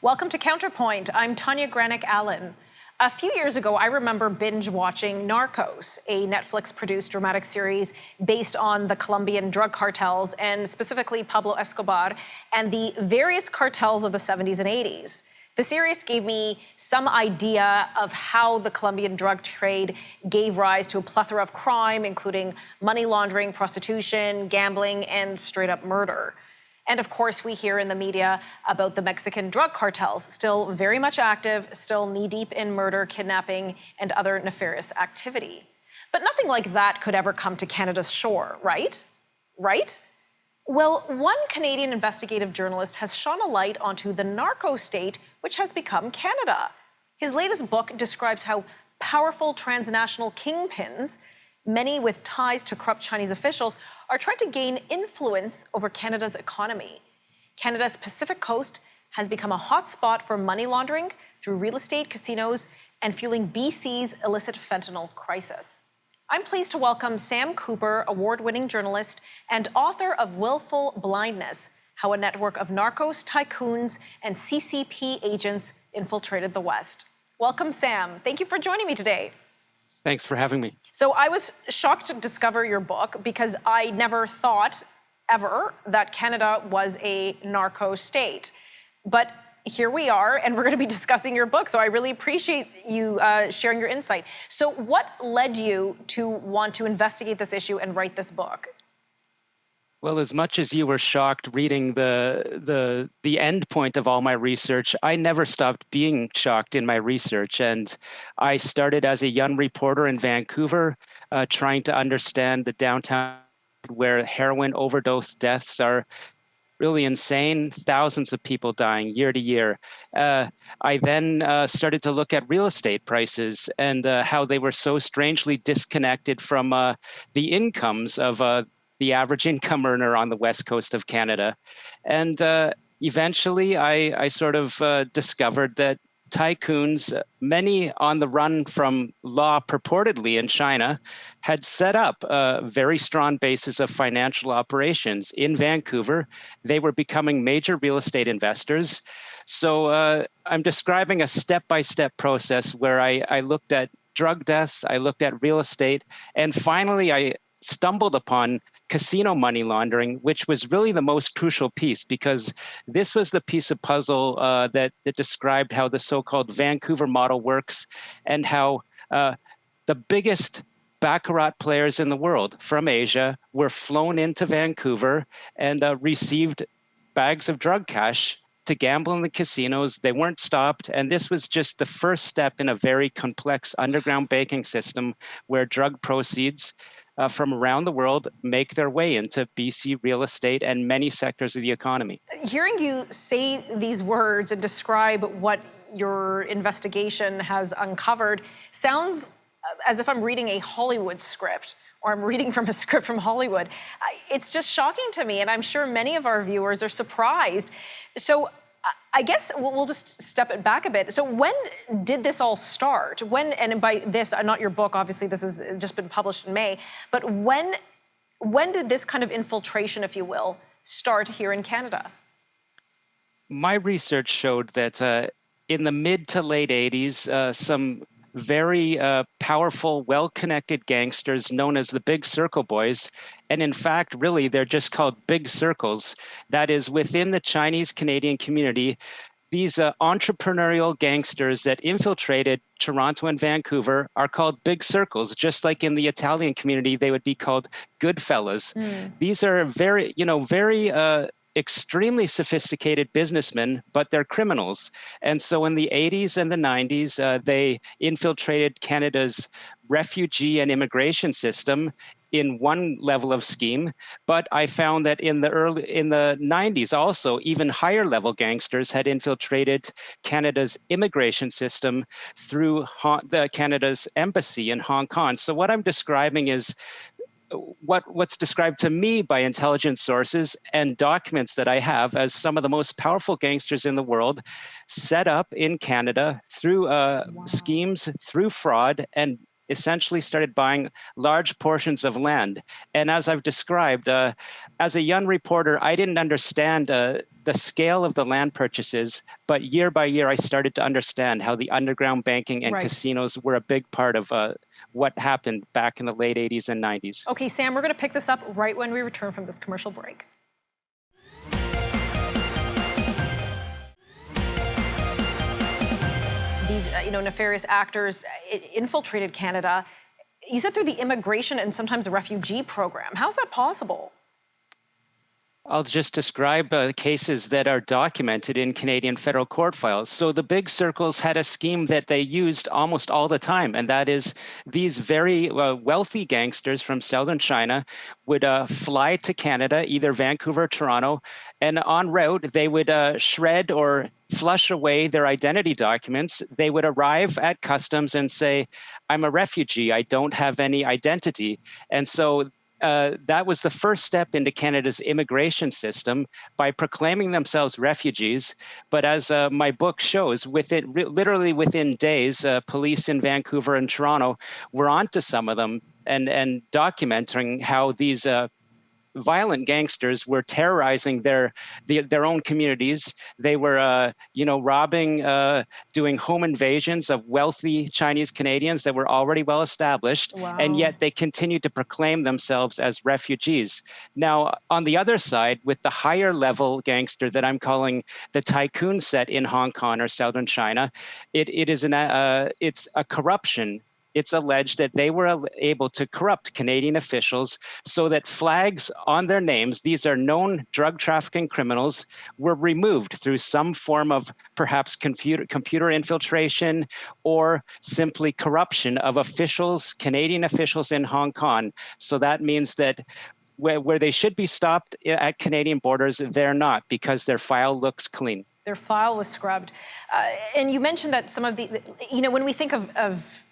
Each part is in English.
Welcome to Counterpoint. I'm Tanya Granick-Allen. A few years ago, I remember binge-watching Narcos, a Netflix-produced dramatic series based on the Colombian drug cartels, and specifically Pablo Escobar, and the various cartels of the 70s and 80s. The series gave me some idea of how the Colombian drug trade gave rise to a plethora of crime, including money laundering, prostitution, gambling, and straight-up murder. And of course, we hear in the media about the Mexican drug cartels, still very much active, still knee-deep in murder, kidnapping, and other nefarious activity. But nothing like that could ever come to Canada's shore, right? Right? Well, one Canadian investigative journalist has shone a light onto the narco state, which has become Canada. His latest book describes how powerful transnational kingpins, many with ties to corrupt Chinese officials, are trying to gain influence over Canada's economy. Canada's Pacific coast has become a hotspot for money laundering through real estate, casinos, and fueling BC's illicit fentanyl crisis. I'm pleased to welcome Sam Cooper, award-winning journalist and author of Willful Blindness, How a Network of Narcos, Tycoons, and CCP Agents Infiltrated the West. Welcome, Sam. Thank you for joining me today. Thanks for having me. So I was shocked to discover your book because I never thought ever that Canada was a narco state. But here we are, and we're going to be discussing your book. So I really appreciate you sharing your insight. So what led you to want to investigate this issue and write this book? Well, as much as you were shocked reading the end point of all my research, I never stopped being shocked in my research. And I started as a young reporter in Vancouver, trying to understand the downtown where heroin overdose deaths are really insane, thousands of people dying year to year. I then started to look at real estate prices and how they were so strangely disconnected from the incomes of the average income earner on the west coast of Canada. And eventually I sort of discovered that tycoons, many on the run from law purportedly in China, had set up a very strong basis of financial operations in Vancouver. They were becoming major real estate investors. So I'm describing a step-by-step process where I looked at drug deaths, I looked at real estate, and finally I stumbled upon casino money laundering, which was really the most crucial piece, because this was the piece of puzzle that described how the so-called Vancouver model works and how the biggest baccarat players in the world from Asia were flown into Vancouver and received bags of drug cash to gamble in the casinos. They weren't stopped. And this was just the first step in a very complex underground banking system where drug proceeds from around the world make their way into BC real estate and many sectors of the economy. Hearing you say these words and describe what your investigation has uncovered sounds as if I'm reading a Hollywood script, or I'm reading from a script from Hollywood. It's just shocking to me, and I'm sure many of our viewers are surprised. So I guess we'll just step it back a bit. So when did this all start? When, and by this, not your book, obviously this has just been published in May, but when did this kind of infiltration, if you will, start here in Canada? My research showed that in the mid to late 80s, some very powerful, well-connected gangsters known as the Big Circle Boys. And in fact, really, they're just called Big Circles. That is, within the Chinese-Canadian community, these entrepreneurial gangsters that infiltrated Toronto and Vancouver are called Big Circles. Just like in the Italian community, they would be called Goodfellas. These are very extremely sophisticated businessmen, but they're criminals. And so in the 80s and the 90s, they infiltrated Canada's refugee and immigration system in one level of scheme. But I found that in the 90s also, even higher level gangsters had infiltrated Canada's immigration system through Canada's embassy in Hong Kong. So what I'm describing is what's described to me by intelligence sources and documents that I have as some of the most powerful gangsters in the world set up in Canada through schemes, through fraud, and essentially started buying large portions of land. And as I've described, as a young reporter, I didn't understand the scale of the land purchases, but year by year, I started to understand how the underground banking and Right. casinos were a big part of what happened back in the late 80s and 90s. Okay, Sam, we're going to pick this up right when we return from this commercial break. These, nefarious actors infiltrated Canada. You said through the immigration and sometimes the refugee program. How's that possible? I'll just describe cases that are documented in Canadian federal court files. So the big circles had a scheme that they used almost all the time, and that is these very wealthy gangsters from southern China would fly to Canada, either Vancouver or Toronto, and en route, they would shred or flush away their identity documents. They would arrive at customs and say, I'm a refugee, I don't have any identity. And so that was the first step into Canada's immigration system by proclaiming themselves refugees. But as my book shows, literally within days, police in Vancouver and Toronto were onto some of them and documenting how these violent gangsters were terrorizing their own communities. They were, robbing, doing home invasions of wealthy Chinese Canadians that were already well established, Wow. and yet they continued to proclaim themselves as refugees. Now, on the other side, with the higher level gangster that I'm calling the tycoon set in Hong Kong or southern China, it's a corruption. It's alleged that they were able to corrupt Canadian officials so that flags on their names, these are known drug trafficking criminals, were removed through some form of perhaps computer infiltration or simply corruption of officials, Canadian officials in Hong Kong. So that means that where they should be stopped at Canadian borders, they're not, because their file looks clean. Their file was scrubbed. And you mentioned that some of the, when we think of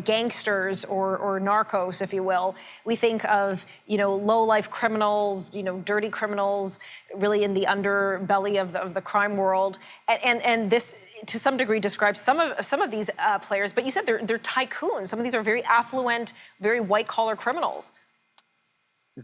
gangsters or narcos, if you will, we think of, low-life criminals, dirty criminals, really in the underbelly of the crime world. And this, to some degree, describes some of these players. But you said they're tycoons. Some of these are very affluent, very white-collar criminals.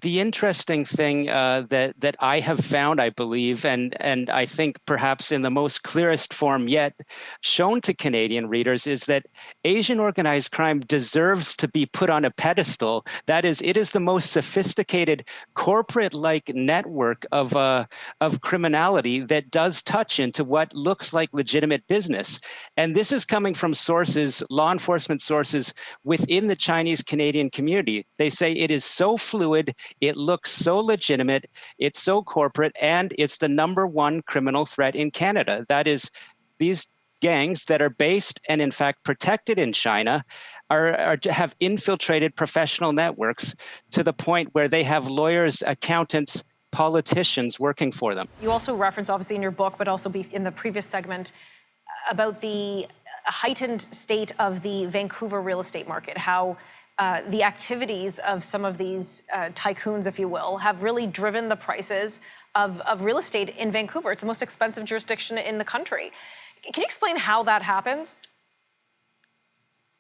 The interesting thing that I have found, I believe, and I think perhaps in the most clearest form yet shown to Canadian readers, is that Asian organized crime deserves to be put on a pedestal. That is, it is the most sophisticated corporate-like network of criminality that does touch into what looks like legitimate business. And this is coming from sources, law enforcement sources within the Chinese Canadian community. They say it is so fluid, it looks so legitimate, it's so corporate, and it's the #1 criminal threat in Canada. That is, these gangs that are based and in fact protected in China have infiltrated professional networks to the point where they have lawyers, accountants, politicians working for them. You also reference, obviously in your book, but also in the previous segment, about the heightened state of the Vancouver real estate market, how the activities of some of these tycoons, if you will, have really driven the prices of real estate in Vancouver. It's the most expensive jurisdiction in the country. Can you explain how that happens?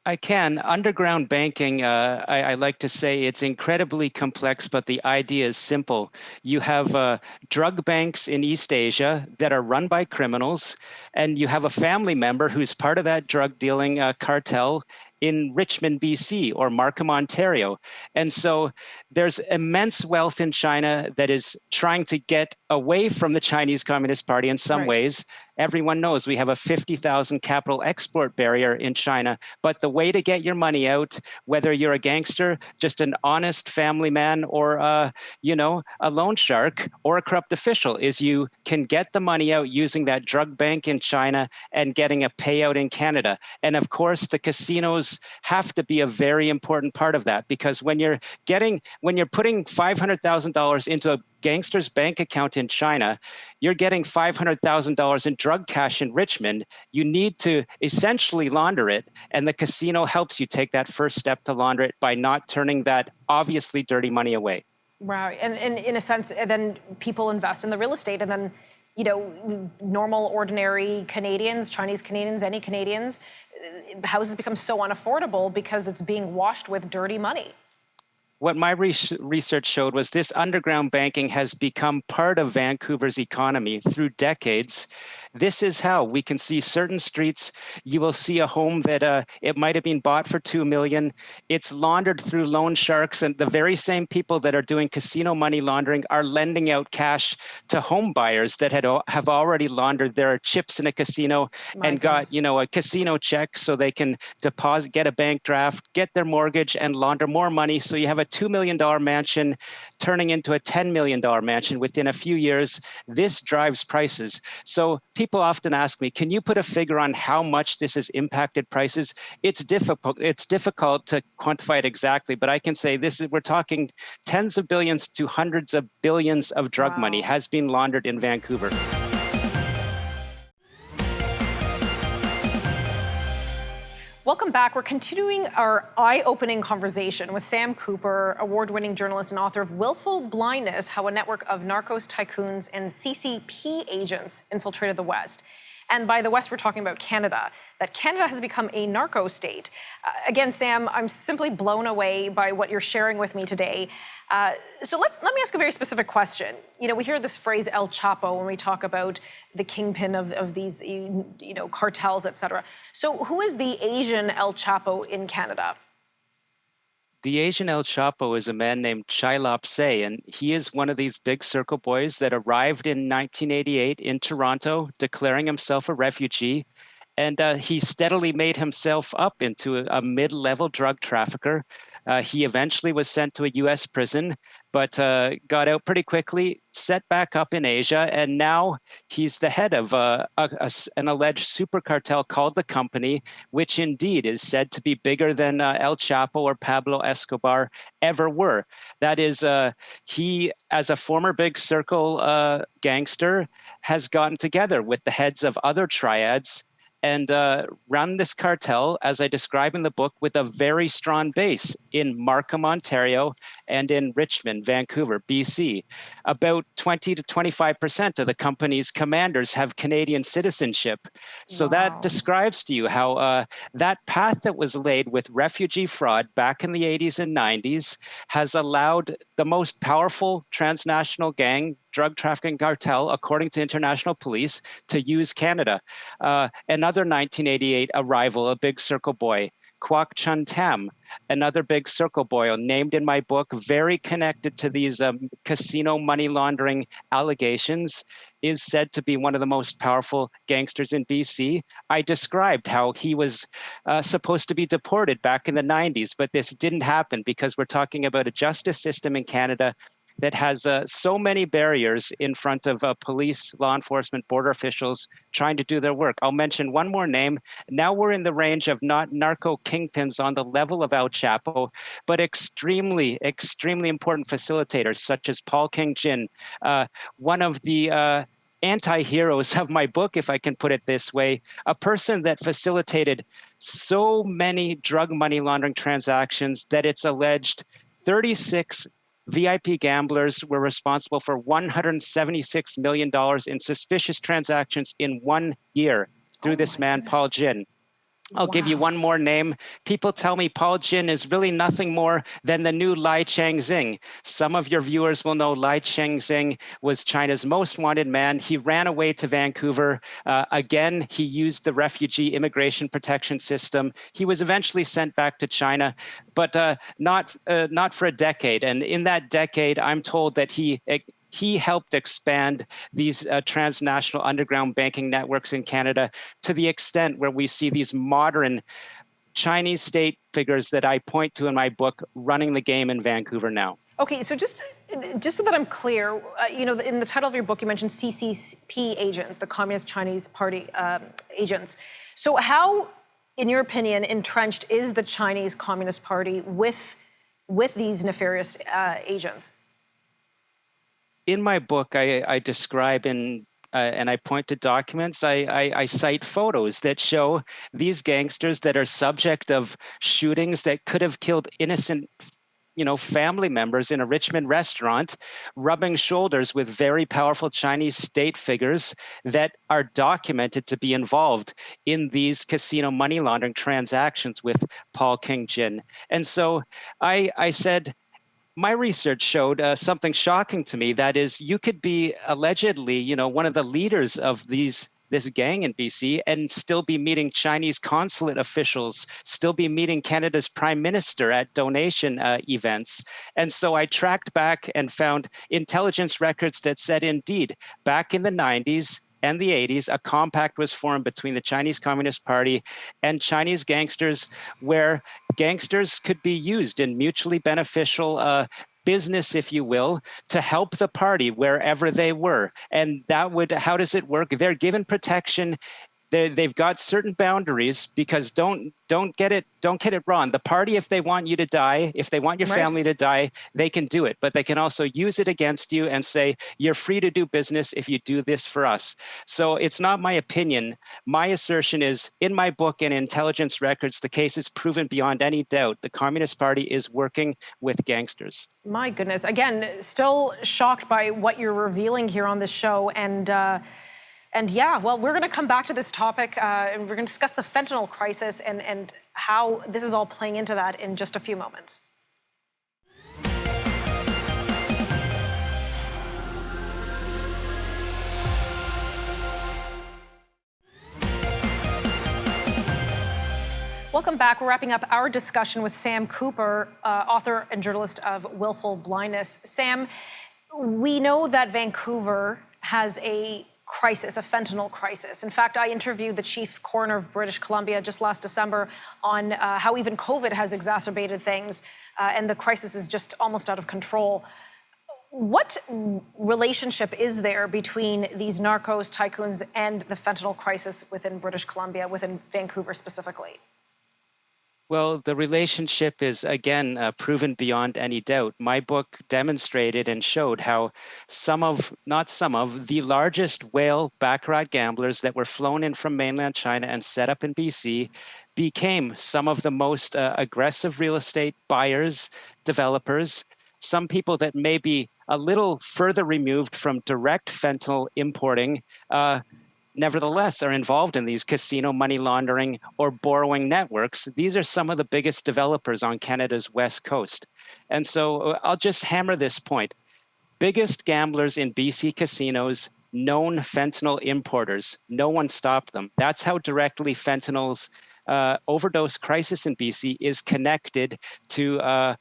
I can. Underground banking, I like to say it's incredibly complex, but the idea is simple. You have drug banks in East Asia that are run by criminals, and you have a family member who's part of that drug dealing cartel in Richmond, BC, or Markham, Ontario. And so there's immense wealth in China that is trying to get away from the Chinese Communist Party in some ways. Everyone knows we have a 50,000 capital export barrier in China, but the way to get your money out, whether you're a gangster, just an honest family man, or a loan shark or a corrupt official, is you can get the money out using that drug bank in China and getting a payout in Canada. And of course, the casinos have to be a very important part of that, because when you're putting $500,000 into a gangster's bank account in China, you're getting $500,000 in drug cash in Richmond. You need to essentially launder it, and the casino helps you take that first step to launder it by not turning that obviously dirty money away. Right, and in a sense, then people invest in the real estate, and then normal, ordinary Canadians, Chinese Canadians, any Canadians, houses become so unaffordable because it's being washed with dirty money. What my research showed was this underground banking has become part of Vancouver's economy through decades. This is how we can see certain streets. You will see a home that it might have been bought for $2 million. It's laundered through loan sharks, and the very same people that are doing casino money laundering are lending out cash to home buyers that have already laundered their chips in a casino and got a casino check so they can deposit, get a bank draft, get their mortgage, and launder more money. So you have a $2 million mansion turning into a $10 million mansion within a few years. This drives prices. So people often ask me, can you put a figure on how much this has impacted prices? It's difficult to quantify it exactly, but I can say we're talking tens of billions to hundreds of billions of drug money has been laundered in Vancouver. Welcome back. We're continuing our eye-opening conversation with Sam Cooper, award-winning journalist and author of Willful Blindness, How a Network of Narcos Tycoons and CCP Agents Infiltrated the West. And by the West, we're talking about Canada, that Canada has become a narco state. Again, Sam, I'm simply blown away by what you're sharing with me today. So let me ask a very specific question. We hear this phrase El Chapo when we talk about the kingpin of these, cartels, et cetera. So who is the Asian El Chapo in Canada? The Asian El Chapo is a man named Chai Lap-Se, and he is one of these big circle boys that arrived in 1988 in Toronto, declaring himself a refugee. And he steadily made himself up into a mid-level drug trafficker. He eventually was sent to a U.S. prison, but got out pretty quickly, set back up in Asia, and now he's the head of an alleged super cartel called The Company, which indeed is said to be bigger than El Chapo or Pablo Escobar ever were. That is, he, as a former Big Circle gangster, has gotten together with the heads of other triads and run this cartel, as I describe in the book, with a very strong base in Markham, Ontario, and in Richmond, Vancouver, BC. About 20 to 25% of the company's commanders have Canadian citizenship. So that describes to you how that path that was laid with refugee fraud back in the 80s and 90s has allowed the most powerful transnational gang drug trafficking cartel, according to international police, to use Canada. Another 1988 arrival, a Big Circle boy, Kwok Chun Tam, another Big Circle boy named in my book, very connected to these casino money laundering allegations, is said to be one of the most powerful gangsters in BC. I described how he was supposed to be deported back in the 90s, but this didn't happen because we're talking about a justice system in Canada that has so many barriers in front of police, law enforcement, border officials trying to do their work. I'll mention one more name. Now we're in the range of not narco kingpins on the level of El Chapo, but extremely, extremely important facilitators such as Paul King Jin, one of the anti-heroes of my book, if I can put it this way, a person that facilitated so many drug money laundering transactions that it's alleged 36 VIP gamblers were responsible for $176 million in suspicious transactions in 1 year through this man, Paul Jin. I'll give you one more name. People tell me Paul Jin is really nothing more than the new Lai Changxing. Some of your viewers will know Lai Changxing was China's most wanted man. He ran away to Vancouver. Again, he used the refugee immigration protection system. He was eventually sent back to China, but not for a decade. And in that decade, I'm told that he helped expand these transnational underground banking networks in Canada to the extent where we see these modern Chinese state figures that I point to in my book running the game in Vancouver now. Okay, so just so that I'm clear, in the title of your book, you mentioned CCP agents, the Communist Chinese Party agents. So how, in your opinion, entrenched is the Chinese Communist Party with these nefarious agents? In my book, I describe and I point to documents. I cite photos that show these gangsters that are subject of shootings that could have killed innocent family members in a Richmond restaurant rubbing shoulders with very powerful Chinese state figures that are documented to be involved in these casino money laundering transactions with Paul King Jin. And so I said, my research showed something shocking to me. That is, you could be allegedly, one of the leaders of this gang in BC and still be meeting Chinese consulate officials, still be meeting Canada's prime minister at donation events. And so I tracked back and found intelligence records that said, indeed, back in the 90s and the 80s, a compact was formed between the Chinese Communist Party and Chinese gangsters, where gangsters could be used in mutually beneficial business, if you will, to help the party wherever they were. And how does it work? They're given protection. They've got certain boundaries, because don't get it wrong. The party, if they want you to die, if they want your family to die, they can do it. But they can also use it against you and say, you're free to do business if you do this for us. So it's not my opinion. My assertion is, in my book and intelligence records, the case is proven beyond any doubt. The Communist Party is working with gangsters. My goodness. Again, still shocked by what you're revealing here on this show. And yeah, well, we're going to come back to this topic, and we're going to discuss the fentanyl crisis and how this is all playing into that in just a few moments. Welcome back. We're wrapping up our discussion with Sam Cooper, author and journalist of Willful Blindness. Sam, we know that Vancouver has a crisis, a fentanyl crisis. In fact, I interviewed the chief coroner of British Columbia just last December on how even COVID has exacerbated things, and the crisis is just almost out of control. What relationship is there between these narcos, tycoons, and the fentanyl crisis within British Columbia, within Vancouver specifically? Well, the relationship is, again, proven beyond any doubt. My book demonstrated and showed how not some of, the largest whale baccarat gamblers that were flown in from mainland China and set up in BC became some of the most aggressive real estate buyers, developers, some people that may be a little further removed from direct fentanyl importing, nevertheless are involved in these casino money laundering or borrowing networks. These are some of the biggest developers on Canada's West Coast. And so I'll just hammer this point. Biggest gamblers in BC casinos, known fentanyl importers. No one stopped them. That's how directly fentanyl's overdose crisis in BC is connected to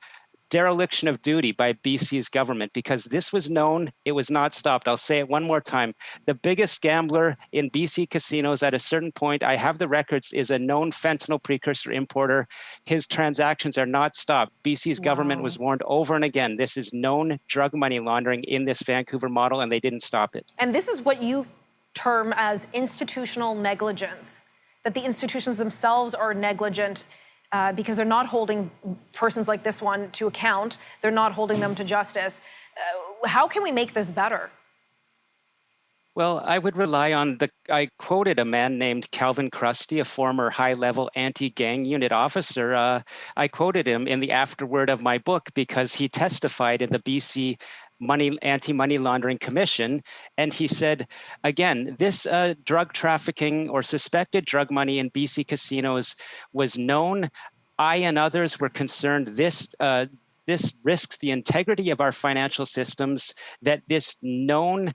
dereliction of duty by BC's government, because this was known, it was not stopped. I'll say it one more time. The biggest gambler in BC casinos at a certain point, I have the records, is a known fentanyl precursor importer. His transactions are not stopped. BC's government was warned over and again. This is known drug money laundering in this Vancouver model, and they didn't stop it. And this is what you term as institutional negligence, that the institutions themselves are negligent because they're not holding persons like this one to account. They're not holding them to justice. How can we make this better? Well, I would rely on I quoted a man named Calvin Krusty, a former high-level anti-gang unit officer. I quoted him in the afterword of my book because he testified in the BC Anti-Money Laundering Commission. And he said, again, this drug trafficking or suspected drug money in BC casinos was known. I and others were concerned this risks the integrity of our financial systems, that this known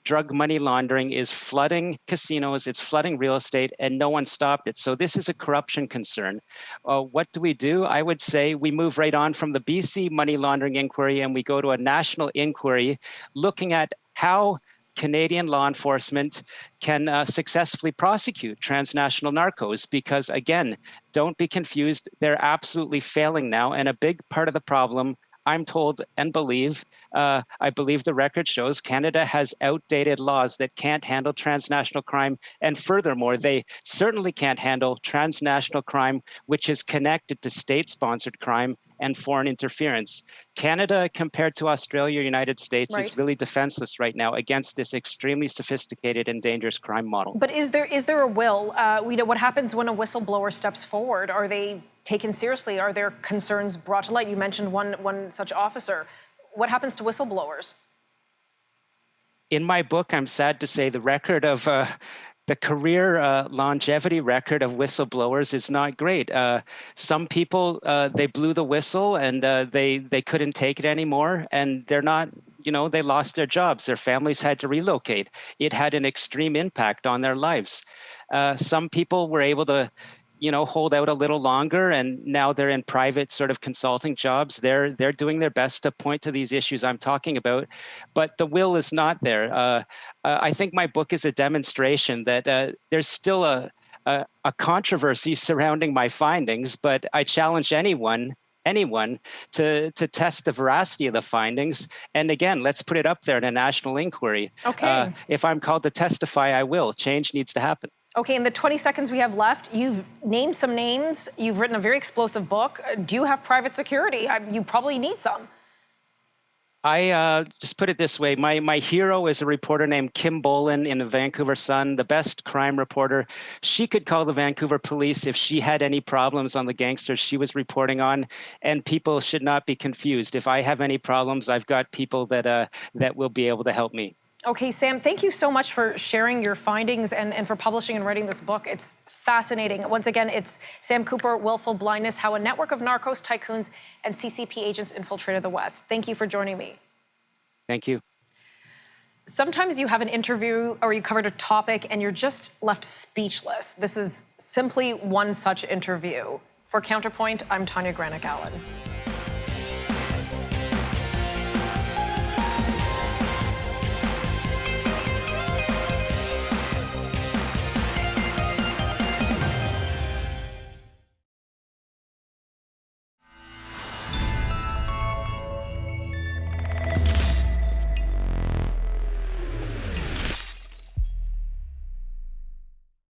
drug money laundering is flooding casinos, it's flooding real estate, and no one stopped it. So this is a corruption concern. What do? I would say we move right on from the BC money laundering inquiry and we go to a national inquiry looking at how Canadian law enforcement can successfully prosecute transnational narcos, because again, don't be confused, they're absolutely failing now. And a big part of the problem, I'm told and believe, I believe the record shows, Canada has outdated laws that can't handle transnational crime. And furthermore, they certainly can't handle transnational crime, which is connected to state-sponsored crime and foreign interference. Canada, compared to Australia or United States, Right. is really defenseless right now against this extremely sophisticated and dangerous crime model. But is there a will? What happens when a whistleblower steps forward? Are they taken seriously? Are there concerns brought to light? You mentioned one such officer. What happens to whistleblowers? In my book, I'm sad to say the record of the career longevity record of whistleblowers is not great. Some people, they blew the whistle and they couldn't take it anymore, and they're not, they lost their jobs. Their families had to relocate. It had an extreme impact on their lives. Some people were able to hold out a little longer, and now they're in private sort of consulting jobs. They're doing their best to point to these issues I'm talking about, but the will is not there. I think my book is a demonstration that there's still a controversy surrounding my findings, but I challenge anyone to test the veracity of the findings. And again, let's put it up there in a national inquiry. Okay. If I'm called to testify, I will. Change needs to happen. Okay, in the 20 seconds we have left, you've named some names. You've written a very explosive book. Do you have private security? You probably need some. I just put it this way. My hero is a reporter named Kim Bolin in the Vancouver Sun, the best crime reporter. She could call the Vancouver police if she had any problems on the gangsters she was reporting on, and people should not be confused. If I have any problems, I've got people that will be able to help me. Okay, Sam, thank you so much for sharing your findings and for publishing and writing this book. It's fascinating. Once again, it's Sam Cooper, Willful Blindness, How a Network of Narcos, Tycoons, and CCP Agents Infiltrated the West. Thank you for joining me. Thank you. Sometimes you have an interview or you covered a topic and you're just left speechless. This is simply one such interview. For Counterpoint, I'm Tanya Granick-Allen.